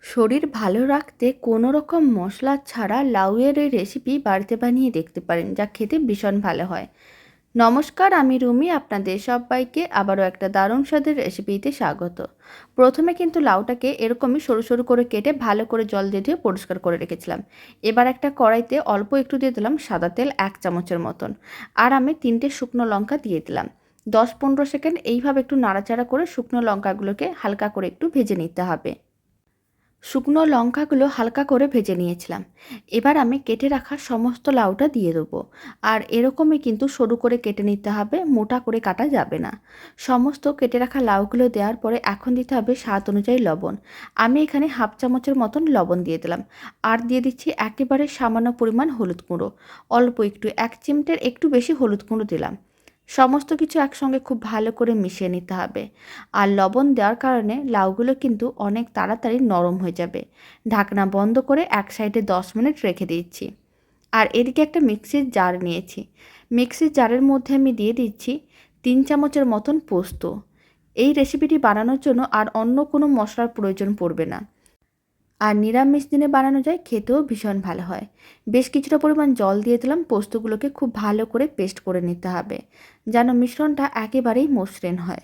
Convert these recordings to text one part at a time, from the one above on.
শরীর ভালো রাখতে কোনো রকম মশলা ছাড়া লাউয়ের এই রেসিপি বাড়িতে বানিয়ে দেখতে পারেন, যা খেতে ভীষণ ভালো হয়। নমস্কার, আমি রুমি। আপনাদের সবাইকে আবারও একটা দারুণ স্বাদের রেসিপিতে স্বাগত। প্রথমে কিন্তু লাউটাকে এরকমই সরু সরু করে কেটে ভালো করে জল দিয়ে ধুয়ে পরিষ্কার করে রেখেছিলাম। এবার একটা কড়াইতে অল্প একটু দিয়ে দিলাম সাদা তেল, 1 চামচের মতন। আর আমি 3টে শুকনো লঙ্কা দিয়ে দিলাম। 10-15 সেকেন্ড এইভাবে একটু নাড়াচাড়া করে শুকনো লঙ্কাগুলোকে হালকা করে একটু ভেজে নিতে হবে। শুকনো লঙ্কাগুলো হালকা করে ভেজে নিয়েছিলাম। এবার আমি কেটে রাখা সমস্ত লাউটা দিয়ে দেবো। আর এরকমই কিন্তু সরু করে কেটে নিতে হবে, মোটা করে কাটা যাবে না। সমস্ত কেটে রাখা লাউগুলো দেওয়ার পরে এখন দিতে হবে স্বাদ অনুযায়ী লবণ। আমি এখানে 1/2 চামচের মতন লবণ দিয়ে দিলাম। আর দিয়ে দিচ্ছি একেবারে সামান্য পরিমাণ হলুদ গুঁড়ো। অল্প একটু, 1 চিমটের একটু বেশি হলুদ গুঁড়ো দিলাম। সমস্ত কিছু একসঙ্গে খুব ভালো করে মিশিয়ে নিতে হবে। আর লবণ দেওয়ার কারণে লাউগুলো কিন্তু অনেক তাড়াতাড়ি নরম হয়ে যাবে। ঢাকনা বন্ধ করে এক সাইডে 10 মিনিট রেখে দিচ্ছি। আর এদিকে একটা মিক্সির জার নিয়েছি। মিক্সির জারের মধ্যে আমি দিয়ে দিচ্ছি 3 চামচের মতন পোস্ত। এই রেসিপিটি বানানোর জন্য আর অন্য কোনো মশলার প্রয়োজন পড়বে না। আর নিরামিষ দিনে বানানো যায়, খেতেও ভীষণ ভালো হয়। বেশ কিছুটা পরিমাণ জল দিয়ে দিলাম। পোস্তগুলোকে খুব ভালো করে পেস্ট করে নিতে হবে, যেন মিশ্রণটা একেবারেই মসৃণ হয়।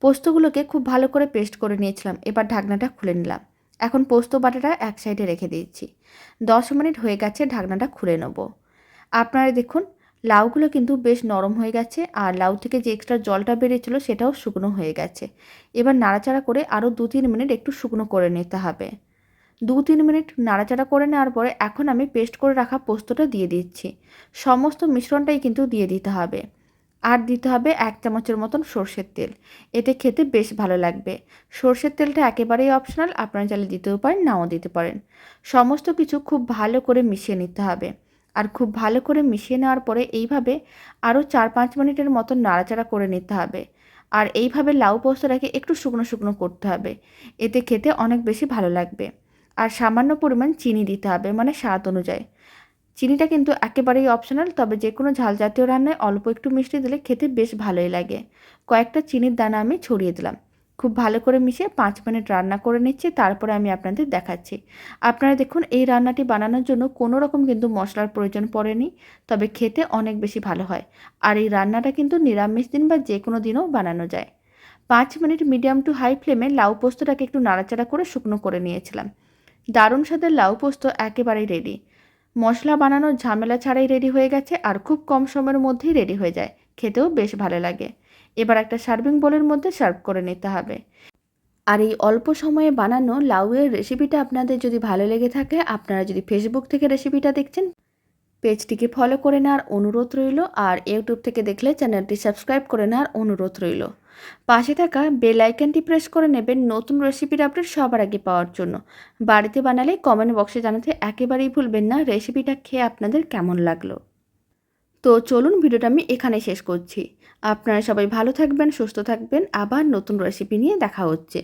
পোস্তগুলোকে খুব ভালো করে পেস্ট করে নিয়েছিলাম। এবার ঢাকনাটা খুলে নিলাম। এখন পোস্ত বাটাটা এক সাইডে রেখে দিয়েছি। 10 মিনিট হয়ে গেছে, ঢাকনাটা খুলে নেব। আপনারা দেখুন, লাউগুলো কিন্তু বেশ নরম হয়ে গেছে। আর লাউ থেকে যে এক্সট্রা জলটা বেরিয়েছিল সেটাও শুকনো হয়ে গেছে। এবার নাড়াচাড়া করে আরও 2-3 মিনিট একটু শুকনো করে নিতে হবে। 2-3 মিনিট নাড়াচাড়া করে নেওয়ার পরে এখন আমি পেস্ট করে রাখা পোস্তটা দিয়ে দিচ্ছি। সমস্ত মিশ্রণটাই কিন্তু দিয়ে দিতে হবে। আর দিতে হবে 1 চামচের মতন সর্ষের তেল। এতে খেতে বেশ ভালো লাগবে। সর্ষের তেলটা একেবারেই অপশনাল, আপনারা চাইলে দিতেও পারেন, নাও দিতে পারেন। সমস্ত কিছু খুব ভালো করে মিশিয়ে নিতে হবে। আর খুব ভালো করে মিশিয়ে নেওয়ার পরে এইভাবে আরও 4-5 মিনিটের মতন নাড়াচাড়া করে নিতে হবে। আর এইভাবে লাউ পোস্তটাকে একটু শুকনো শুকনো করতে হবে। এতে খেতে অনেক বেশি ভালো লাগবে। আর সামান্য পরিমাণ চিনি দিতে হবে, মানে স্বাদ অনুযায়ী। চিনিটা কিন্তু একেবারেই অপশনাল, তবে যে কোনো ঝাল জাতীয় রান্নায় অল্প একটু মিষ্টি দিলে খেতে বেশ ভালোই লাগে। কয়েকটা চিনির দানা আমি ছড়িয়ে দিলাম। খুব ভালো করে মিশিয়ে 5 মিনিট রান্না করে নিচ্ছি, তারপরে আমি আপনাদের দেখাচ্ছি। আপনারা দেখুন, এই রান্নাটি বানানোর জন্য কোনো রকম কিন্তু মশলার প্রয়োজন পড়েনি, তবে খেতে অনেক বেশি ভালো হয়। আর এই রান্নাটা কিন্তু নিরামিষ দিন বা যে কোনো দিনও বানানো যায়। 5 মিনিট মিডিয়াম টু হাই ফ্লেমে লাউ পোস্তটাকে একটু নাড়াচাড়া করে শুকনো করে নিয়েছিলাম। দারুণ স্বাদের লাউ পোস্ত একেবারেই রেডি। মশলা বানানোর ঝামেলা ছাড়াই রেডি হয়ে গেছে, আর খুব কম সময়ের মধ্যেই রেডি হয়ে যায়। খেতেও বেশ ভালো লাগে। এবার একটা সার্ভিং বোলের মধ্যে সার্ভ করে নিতে হবে। আর এই অল্প সময়ে বানানো লাউয়ের রেসিপিটা আপনাদের যদি ভালো লেগে থাকে, আপনারা যদি ফেসবুক থেকে রেসিপিটা দেখছেন, পেজটিকে ফলো করে নেওয়ার অনুরোধ রইল। আর ইউটিউব থেকে দেখলে চ্যানেলটি সাবস্ক্রাইব করে নেওয়ার অনুরোধ রইল। পাশে থাকা বেল আইকনটি প্রেস করে নেবেন নতুন রেসিপির আপডেট সবার আগে পাওয়ার জন্য। বাড়িতে বানালে কমেন্ট বক্সে জানাতে একেবারেই ভুলবেন না রেসিপিটা খেয়ে আপনাদের কেমন লাগলো। তো চলুন, ভিডিওটা আমি এখানে শেষ করছি। আপনারা সবাই ভালো থাকবেন, সুস্থ থাকবেন। আবার নতুন রেসিপি নিয়ে দেখা হচ্ছে।